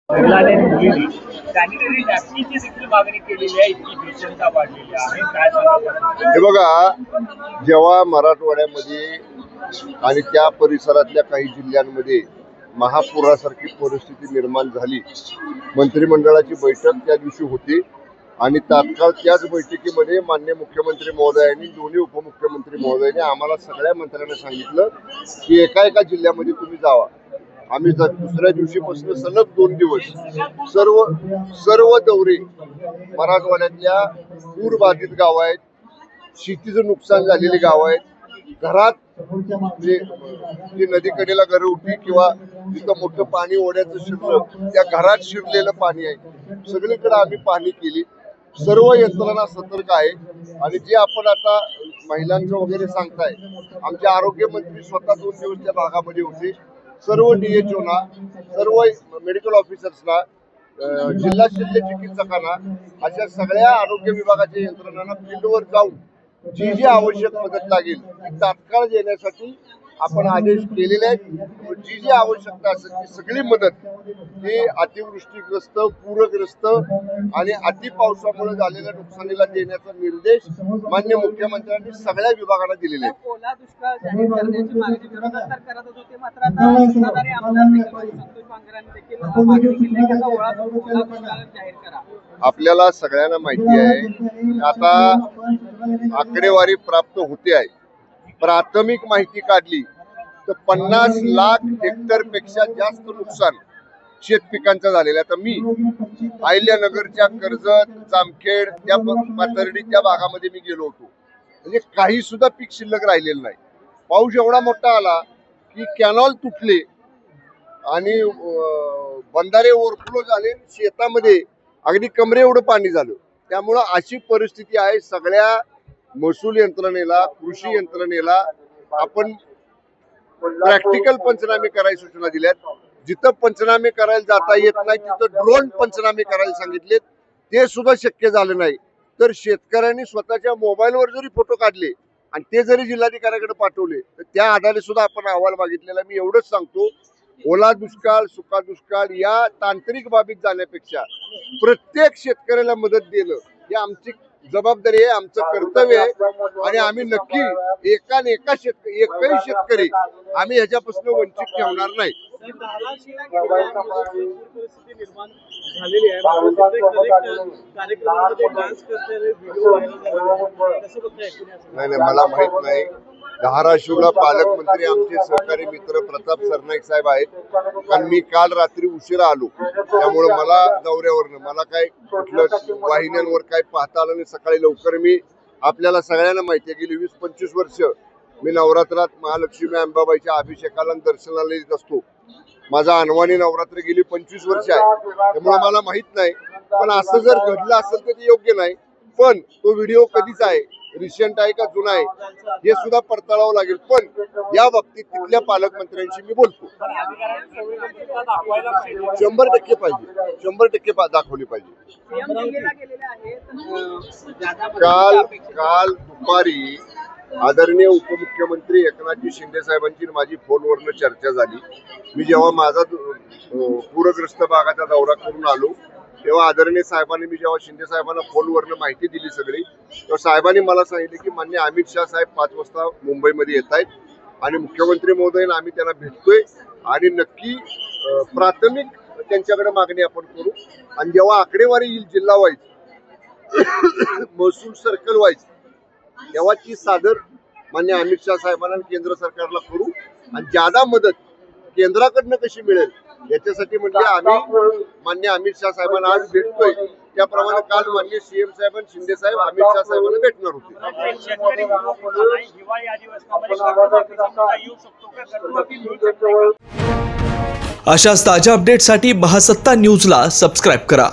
महिलांनी मुलींनी सॅनिटरी नॅपकिनची देखील मागणी केलेली आहे. इतकी भीषणता वाढलेली आहे. काय सांगाल? हे बघा, जेव्हा मराठवाड्यामध्ये आणि त्या परिसरातल्या काही जिल्ह्यांमध्ये महापुरासारखी परिस्थिती निर्माण झाली, मंत्रिमंडळाची बैठक त्या दिवशी होती आणि तात्काळ त्याच बैठकीमध्ये माननीय मुख्यमंत्री महोदयांनी, दोन्ही उपमुख्यमंत्री महोदयांनी आम्हाला सगळ्या मंत्र्यांना सांगितलं की एका एका जिल्ह्यामध्ये तुम्ही जावा. आम्ही दुसऱ्या दिवशीपासून सलग 2 दिवस सर्व दौरे मराठवाड्यातल्या पूरबाधित गाव आहेत, शेतीचं नुकसान झालेली गाव आहेत, घरात जी नदीकडेला घरं होती किंवा जिथं मोठं पाणी ओढ्याचं शिरलं त्या घरात शिरलेलं पाणी आहे, सगळीकडे आम्ही पाहणी केली. सर्व यंत्रणा सतर्क आहे आणि जे आपण आता महिलांचं वगैरे सांगताय, आमचे आरोग्यमंत्री स्वतः 2 दिवस त्या भागामध्ये होते. सर्व DHOना, सर्व मेडिकल ऑफिसर्सना, जिल्हा शल्य चिकित्सकांना, अशा सगळ्या आरोग्य विभागाच्या यंत्रणांना फील्डवर जाऊन जी जी आवश्यक मदत लागेल ती तात्काळ देण्यासाठी आपण आदेश केलेले आहेत. जी जी आवश्यकता असेल ती सगळी मदत ही अतिवृष्टीग्रस्त, पूरग्रस्त आणि अति पावसामुळे झालेल्या नुकसानीला देण्याचा निर्देश माननीय मुख्यमंत्र्यांनी सगळ्या विभागांना दिलेले आहेत. ओला दुष्काळ जाहीर करण्याची मागणी विरोधात तर करतच होते, मात्र आता सत्ताधारी आमदार संतोष बांगरांनी देखील मागणी केली आहे की ओला दुष्काळ जाहीर करा. आपल्याला सगळ्यांना माहिती आहे, आता आकडेवारी प्राप्त होते आहे. प्राथमिक माहिती काढली तर 50 लाख हेक्टर पेक्षा जास्त नुकसान शेतपिकांचं झालेलं. आता मी अहिल्यानगरच्या कर्जत, जामखेड, त्या पाथर्डी त्या भागामध्ये मी गेलो होतो. म्हणजे काही सुद्धा पीक शिल्लक राहिलेलं नाही. पाऊस एवढा मोठा आला की कॅनॉल तुटले आणि बंधारे ओव्हरफ्लो झाले, शेतामध्ये अगदी कमरे एवढं पाणी झालं. त्यामुळं अशी परिस्थिती आहे. सगळ्या महसूल यंत्रणेला, कृषी यंत्रणेला आपण प्रॅक्टिकल पंचनामे करायची सूचना दिल्यात. जिथं पंचनामे करायला जाता येत नाही तिथं ड्रोन पंचनामे करायला सांगितलेत. ते सुद्धा शक्य झालं नाही तर शेतकऱ्यांनी स्वतःच्या मोबाईलवर जरी फोटो काढले आणि ते जरी जिल्हाधिकाऱ्याकडे पाठवले तर त्या आधारे सुद्धा आपण अहवाल मागितलेला. मी एवढंच सांगतो, ओला दुष्काळ, सुका दुष्काळ या तांत्रिक बाबीत जाण्यापेक्षा प्रत्येक शेतकऱ्याला मदत देणं ही आमची जबाबदारी आहे, आमचं कर्तव्य आहे आणि आम्ही नक्की एकही शेतकरी आम्ही ह्याच्यापासून वंचित ठेवणार नाही. नाही, मला माहित नाही. धाराशिवला पालकमंत्री आमचे सहकारी मित्र प्रताप सरनाईक साहेब आहेत. कारण मी काल रात्री उशिरा आलो, त्यामुळे मला दौऱ्यावरनं मला काय कुठलं वाहिन्यांवर काय पाहता आलं नाही. सकाळी लवकर मी, आपल्याला सगळ्यांना माहिती आहे, गेली 20-25 वर्ष मी नवरात्रात महालक्ष्मी अंबाबाईच्या अभिषेकाला दर्शनाला येत असतो. माझा अनवाणी नवरात्र गेली 25 वर्ष आहे, त्यामुळे मला माहित नाही. पण असं जर घडलं असेल तर ते योग्य नाही. पण तो व्हिडिओ कधीच आहे, रिसेंट आहे का जुना आहे हे सुद्धा पडताळावं लागेल. पण या बाबतीत तिथल्या पालकमंत्र्यांशी मी बोलतो. 100% पाहिजे, 100% दाखवली पाहिजे. काल दुपारी आदरणीय उपमुख्यमंत्री एकनाथजी शिंदे साहेबांची माझी फोनवरनं चर्चा झाली. मी जेव्हा माझा पूरग्रस्त भागाचा दौरा करून आलो तेव्हा आदरणीय साहेबांनी, मी जेव्हा शिंदे साहेबांना फोनवरनं माहिती दिली सगळी, तेव्हा साहेबांनी मला सांगितले की माननीय अमित शाह साहेब 5 वाजता मुंबईमध्ये येत आहेत आणि मुख्यमंत्री महोदयांना आम्ही त्यांना भेटतोय आणि नक्की प्राथमिक त्यांच्याकडे मागणी आपण करू. आणि जेव्हा आकडेवारी येईल जिल्हा वाईज, महसूल सर्कल वाईज, तेव्हा ती सादर माननीय अमित शाह साहेबांना केंद्र सरकारला करू. आणि ज्यादा मदत केंद्राकडनं कशी मिळेल याच्यासाठी म्हणजे आम्ही माननीय अमित शाह साहेबांना आज भेटतोय. त्याप्रमाणे काल माननीय CM साहेब आणि शिंदे साहेब अमित शाह साहेबांना भेटणार होते. अशाच ताज्या अपडेटसाठी महासत्ता न्यूजला सबस्क्राईब करा.